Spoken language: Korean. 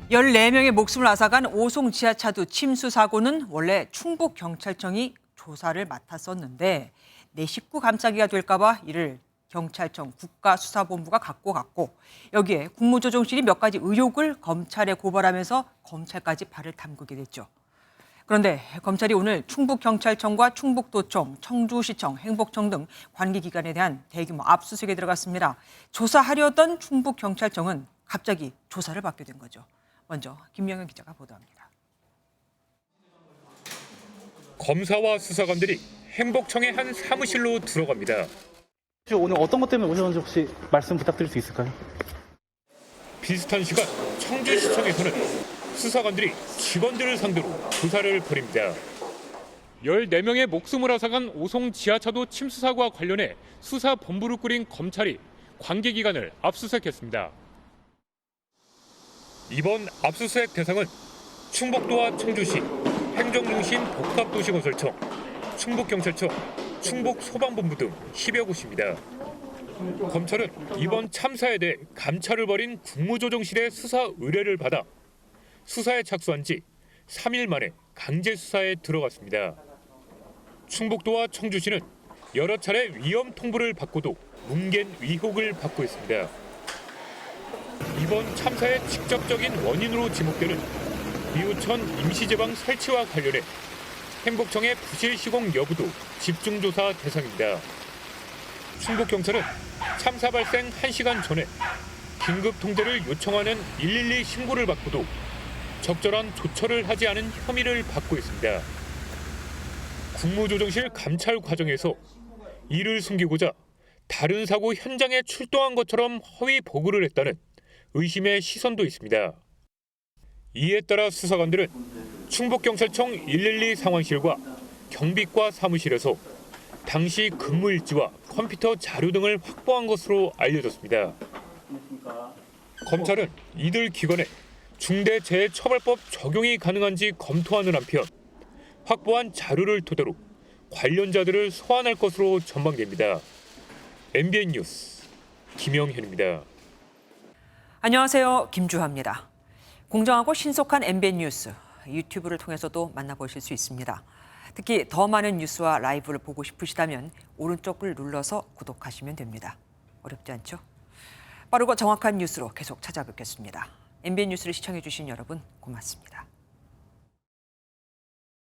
14명의 목숨을 앗아간 오송 지하차도 침수 사고는 원래 충북경찰청이 조사를 맡았었는데 내 식구 감싸기가 될까 봐 이를 경찰청 국가수사본부가 갖고 갔고 여기에 국무조정실이 몇 가지 의혹을 검찰에 고발하면서 검찰까지 발을 담그게 됐죠. 그런데 검찰이 오늘 충북경찰청과 충북도청, 청주시청, 행복청 등 관계기관에 대한 대규모 압수수색에 들어갔습니다. 조사하려던 충북경찰청은 갑자기 조사를 받게 된 거죠. 먼저 김명현 기자가 보도합니다. 검사와 수사관들이 행복청의 한 사무실로 들어갑니다. 오늘 어떤 것 때문에 오셨는지 혹시 말씀 부탁드릴 수 있을까요? 비슷한 시간 청주시청에서는 수사관들이 직원들을 상대로 조사를 벌입니다. 14명의 목숨을 앗아간 오송 지하차도 침수 사고와 관련해 수사본부를 꾸린 검찰이 관계기관을 압수수색했습니다. 이번 압수수색 대상은 충북도와 청주시, 행정중심 복합도시건설청, 충북경찰청, 충북소방본부 등 10여 곳입니다. 검찰은 이번 참사에 대해 감찰을 벌인 국무조정실의 수사 의뢰를 받아 수사에 착수한 지 3일 만에 강제 수사에 들어갔습니다. 충북도와 청주시는 여러 차례 위험 통보를 받고도 뭉갠 의혹을 받고 있습니다. 이번 참사의 직접적인 원인으로 지목되는 이우천 임시제방 설치와 관련해 행복청의 부실 시공 여부도 집중조사 대상입니다. 충북경찰은 참사 발생 1시간 전에 긴급 통제를 요청하는 112 신고를 받고도 적절한 조처를 하지 않은 혐의를 받고 있습니다. 국무조정실 감찰 과정에서 이를 숨기고자 다른 사고 현장에 출동한 것처럼 허위 보고를 했다는 의심의 시선도 있습니다. 이에 따라 수사관들은 충북경찰청 112 상황실과 경비과 사무실에서 당시 근무 일지와 컴퓨터 자료 등을 확보한 것으로 알려졌습니다. 검찰은 이들 기관에 중대재해처벌법 적용이 가능한지 검토하는 한편 확보한 자료를 토대로 관련자들을 소환할 것으로 전망됩니다. MBN 뉴스 김영현입니다. 안녕하세요. 김주하입니다. 공정하고 신속한 MBN 뉴스 유튜브를 통해서도 만나보실 수 있습니다. 특히 더 많은 뉴스와 라이브를 보고 싶으시다면 오른쪽을 눌러서 구독하시면 됩니다. 어렵지 않죠? 빠르고 정확한 뉴스로 계속 찾아뵙겠습니다. MBN 뉴스를 시청해 주신 여러분 고맙습니다.